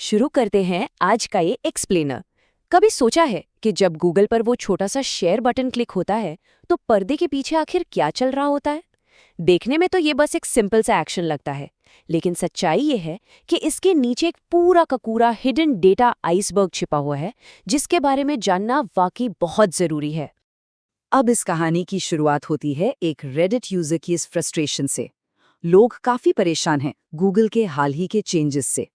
शुरू करते हैं आज का ये एक्सप्लेनर। कभी सोचा है कि जब गूगल पर वो छोटा सा शेयर बटन क्लिक होता है तो पर्दे के पीछे आखिर क्या चल रहा होता है? देखने में तो ये बस एक सिंपल सा एक्शन लगता है, लेकिन सच्चाई ये है कि इसके नीचे एक पूरा का पूरा हिडन डेटा आइसबर्ग छिपा हुआ है, जिसके बारे में जानना वाकई बहुत जरूरी है। अब इस कहानी की शुरुआत होती है एक रेडिट यूजर की इस फ्रस्ट्रेशन से। लोग काफी परेशान हैं गूगल के हाल ही के चेंजेस से।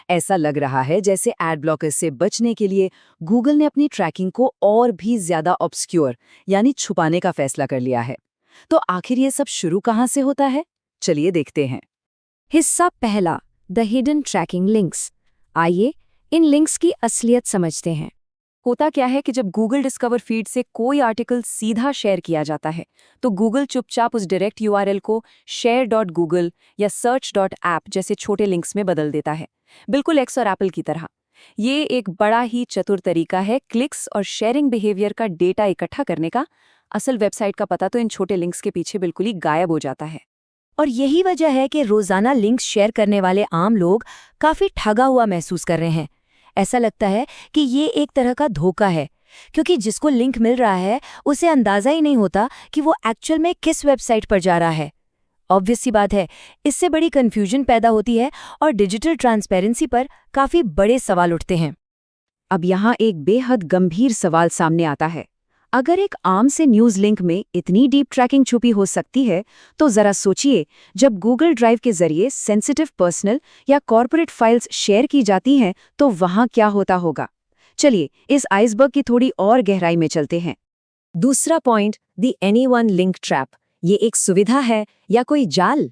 ऐसा लग रहा है जैसे एड ब्लॉकर से बचने के लिए गूगल ने अपनी ट्रैकिंग को और भी ज्यादा ऑब्स्क्योर यानी छुपाने का फैसला कर लिया है। तो आखिर ये सब शुरू कहाँ से होता है? चलिए देखते हैं। हिस्सा पहला, द हिडन ट्रैकिंग लिंक्स। आइए इन लिंक्स की असलियत समझते हैं। होता क्या है कि जब गूगल डिस्कवर फीड से कोई आर्टिकल सीधा शेयर किया जाता है तो गूगल चुपचाप उस डायरेक्ट यूआरएल को share.google या search.app जैसे छोटे लिंक्स में बदल देता है, बिल्कुल एक्स और एप्पल की तरह। ये एक बड़ा ही चतुर तरीका है क्लिक्स और शेयरिंग बिहेवियर का डेटा इकट्ठा करने का। असल वेबसाइट का पता तो इन छोटे लिंक्स के पीछे बिल्कुल ही गायब हो जाता है। और यही वजह है कि रोजाना लिंक्स शेयर करने वाले आम लोग काफी ठगा हुआ महसूस कर रहे हैं। ऐसा लगता है कि ये एक तरह का धोखा है, क्योंकि जिसको लिंक मिल रहा है उसे अंदाजा ही नहीं होता कि वो एक्चुअल में किस वेबसाइट पर जा रहा है। ऑब्वियस सी बात है, इससे बड़ी कंफ्यूजन पैदा होती है और डिजिटल ट्रांसपेरेंसी पर काफी बड़े सवाल उठते हैं। अब यहाँ एक बेहद गंभीर सवाल सामने आता है। अगर एक आम से न्यूज़ लिंक में इतनी डीप ट्रैकिंग छुपी हो सकती है, तो जरा सोचिए जब गूगल ड्राइव के जरिए सेंसिटिव पर्सनल या कॉर्पोरेट फाइल्स शेयर की जाती हैं तो वहाँ क्या होता होगा। चलिए इस आइसबर्ग की थोड़ी और गहराई में चलते हैं। दूसरा point, the anyone link trap. ये एक सुविधा है या कोई जाल?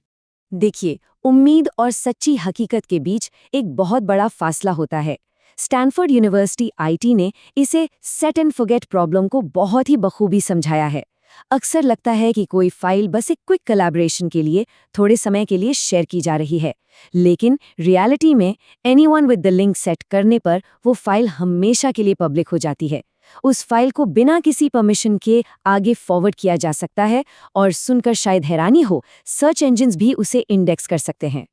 देखिए, उम्मीद और सच्ची हकीकत के बीच एक बहुत बड़ा फासला होता है। स्टैनफोर्ड यूनिवर्सिटी आईटी ने इसे सेट एंड फॉरगेट प्रॉब्लम को बहुत ही बखूबी समझाया है। अक्सर लगता है कि कोई फाइल बस एक क्विक कोलैबोरेशन के लिए थोड़े समय के लिए शेयर की जा रही है, लेकिन रियलिटी में anyone with the link set करने पर वो फाइल हमेशा के लिए पब्लिक हो जाती है। उस फाइल को बिना किसी परमिशन के आगे फॉरवर्ड किया जा सकता है और सुनकर शायद हैरानी हो, सर्च इंजिन्स भी उसे इंडेक्स कर सकते हैं।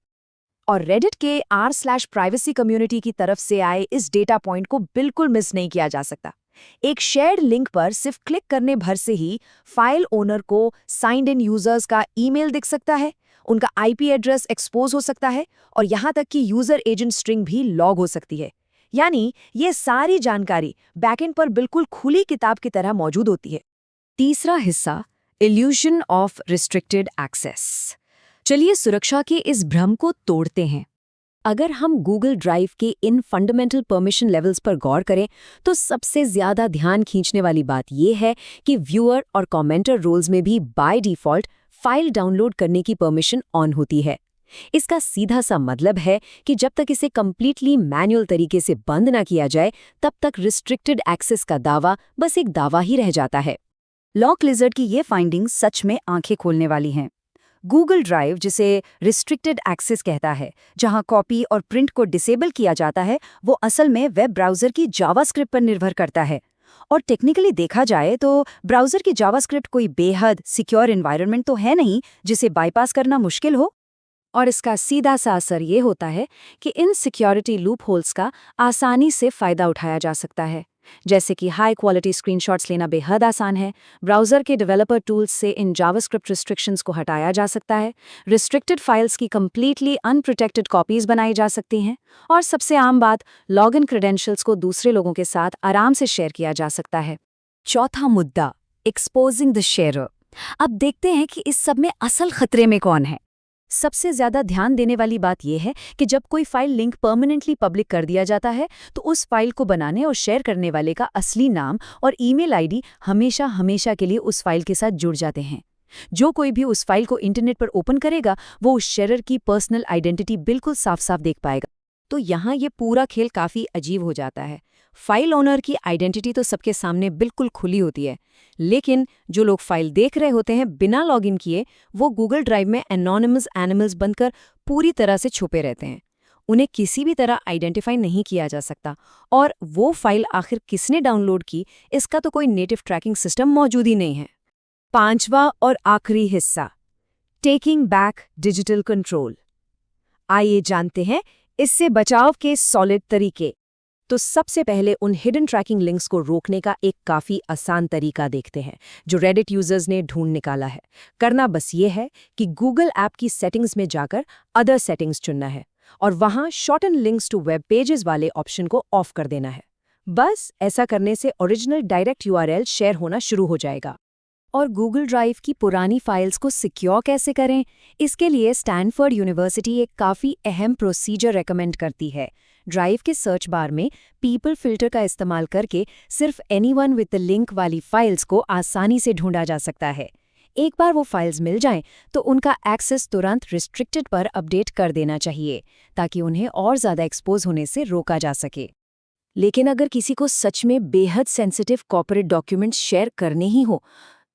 और रेडिट के r/प्राइवेसी कम्युनिटी की तरफ से आए इस डेटा पॉइंट को बिल्कुल मिस नहीं किया जा सकता। एक शेयर्ड लिंक पर सिर्फ क्लिक करने भर से ही फाइल ओनर को साइंड इन यूजर्स का ईमेल दिख सकता है, उनका आईपी एड्रेस एक्सपोज हो सकता है और यहाँ तक कि यूजर एजेंट स्ट्रिंग भी लॉग हो सकती है। यानी ये सारी जानकारी बैकएंड पर बिल्कुल खुली किताब की तरह मौजूद होती है। तीसरा हिस्सा, इल्यूजन ऑफ रिस्ट्रिक्टेड एक्सेस। चलिए सुरक्षा के इस भ्रम को तोड़ते हैं। अगर हम गूगल ड्राइव के इन फंडामेंटल परमिशन लेवल्स पर गौर करें तो सबसे ज्यादा ध्यान खींचने वाली बात यह है कि व्यूअर और कमेंटर रोल्स में भी बाय डिफ़ॉल्ट फाइल डाउनलोड करने की परमिशन ऑन होती है। इसका सीधा सा मतलब है कि जब तक इसे कंप्लीटली मैनुअल तरीके से बंद ना किया जाए तब तक रिस्ट्रिक्टेड एक्सेस का दावा बस एक दावा ही रह जाता है। लॉक लिजर्ड की ये फाइंडिंग सच में आंखें खोलने वाली हैं। गूगल ड्राइव, जिसे रिस्ट्रिक्टेड एक्सेस कहता है, जहां कॉपी और प्रिंट को डिसेबल किया जाता है, वो असल में वेब ब्राउज़र की जावास्क्रिप्ट पर निर्भर करता है। और टेक्निकली देखा जाए तो ब्राउज़र की जावास्क्रिप्ट कोई बेहद सिक्योर एनवायरनमेंट तो है नहीं जिसे बाईपास करना मुश्किल हो। और इसका सीधा सा असर ये होता है कि इन सिक्योरिटी लूपहोल्स का आसानी से फ़ायदा उठाया जा सकता है। जैसे कि हाई क्वालिटी स्क्रीनशॉट्स लेना बेहद आसान है, ब्राउज़र के डेवलपर टूल्स से इन जावास्क्रिप्ट रिस्ट्रिक्शंस को हटाया जा सकता है, रिस्ट्रिक्टेड फाइल्स की कंप्लीटली अनप्रोटेक्टेड कॉपीज़ बनाई जा सकती हैं, और सबसे आम बात, लॉगिन क्रेडेंशियल्स को दूसरे लोगों के साथ आराम से शेयर किया जा सकता है। चौथा मुद्दा, एक्सपोजिंग द शेयरर। अब देखते हैं कि इस सब में असल खतरे में कौन है। सबसे ज्यादा ध्यान देने वाली बात यह है कि जब कोई फाइल लिंक परमानेंटली पब्लिक कर दिया जाता है तो उस फाइल को बनाने और शेयर करने वाले का असली नाम और ईमेल आईडी हमेशा हमेशा के लिए उस फाइल के साथ जुड़ जाते हैं। जो कोई भी उस फाइल को इंटरनेट पर ओपन करेगा वो उस शेयरर की पर्सनल आइडेंटिटी बिल्कुल साफ साफ देख पाएगा। तो यहाँ ये पूरा खेल काफ़ी अजीब हो जाता है। फाइल ओनर की आइडेंटिटी तो सबके सामने बिल्कुल खुली होती है, लेकिन जो लोग फाइल देख रहे होते हैं बिना लॉगिन किए, वो गूगल ड्राइव में एनोनिमस एनिमल्स बनकर पूरी तरह से छुपे रहते हैं। उन्हें किसी भी तरह आइडेंटिफाई नहीं किया जा सकता, और वो फाइल आखिर किसने डाउनलोड की, इसका तो कोई नेटिव ट्रैकिंग सिस्टम मौजूद ही नहीं है। पांचवा और आखिरी हिस्सा, टेकिंग बैक डिजिटल कंट्रोल। आइए जानते हैं इससे बचाव के सॉलिड तरीके। तो सबसे पहले उन हिडन ट्रैकिंग लिंक्स को रोकने का एक काफ़ी आसान तरीका देखते हैं, जो रेडिट यूजर्स ने ढूंढ निकाला है। करना बस ये है कि गूगल ऐप की सेटिंग्स में जाकर अदर सेटिंग्स चुनना है और वहां shorten links to web pages वाले ऑप्शन को ऑफ कर देना है। बस ऐसा करने से ओरिजिनल डायरेक्ट यूआरएल शेयर होना शुरू हो जाएगा। और गूगल ड्राइव की पुरानी फाइल्स को सिक्योर कैसे करें, इसके लिए स्टैनफोर्ड यूनिवर्सिटी एक काफ़ी अहम प्रोसीजर रेकमेंड करती है। ड्राइव के सर्च बार में पीपल फिल्टर का इस्तेमाल करके सिर्फ एनीवन विद द लिंक वाली फाइल्स को आसानी से ढूंढा जा सकता है। एक बार वो फाइल्स मिल जाएं तो उनका एक्सेस तुरंत रिस्ट्रिक्टेड पर अपडेट कर देना चाहिए, ताकि उन्हें और ज़्यादा एक्सपोज होने से रोका जा सके। लेकिन अगर किसी को सच में बेहद सेंसिटिव कॉर्पोरेट डॉक्यूमेंट्स शेयर करने ही हो,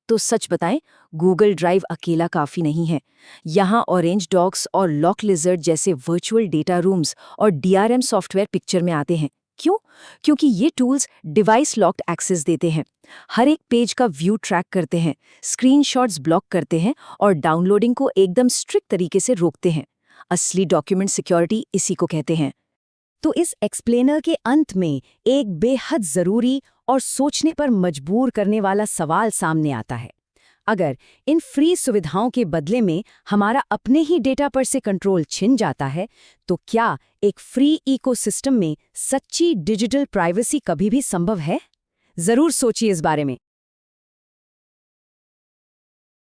तो सच बताएं, गूगल ड्राइव अकेला काफ़ी नहीं है। यहाँ ऑरेंज डॉक्स और लॉक लिजर्ड जैसे वर्चुअल डेटा रूम्स और DRM सॉफ्टवेयर पिक्चर में आते हैं। क्यों? क्योंकि ये टूल्स डिवाइस लॉक्ड एक्सेस देते हैं, हर एक पेज का व्यू ट्रैक करते हैं, स्क्रीनशॉट्स ब्लॉक करते हैं और डाउनलोडिंग को एकदम स्ट्रिक्ट तरीके से रोकते हैं। असली डॉक्यूमेंट सिक्योरिटी इसी को कहते हैं। तो इस एक्सप्लेनर के अंत में एक बेहद ज़रूरी और सोचने पर मजबूर करने वाला सवाल सामने आता है। अगर इन फ्री सुविधाओं के बदले में हमारा अपने ही डेटा पर से कंट्रोल छिन जाता है, तो क्या एक फ्री इकोसिस्टम में सच्ची डिजिटल प्राइवेसी कभी भी संभव है? ज़रूर सोचिए इस बारे में।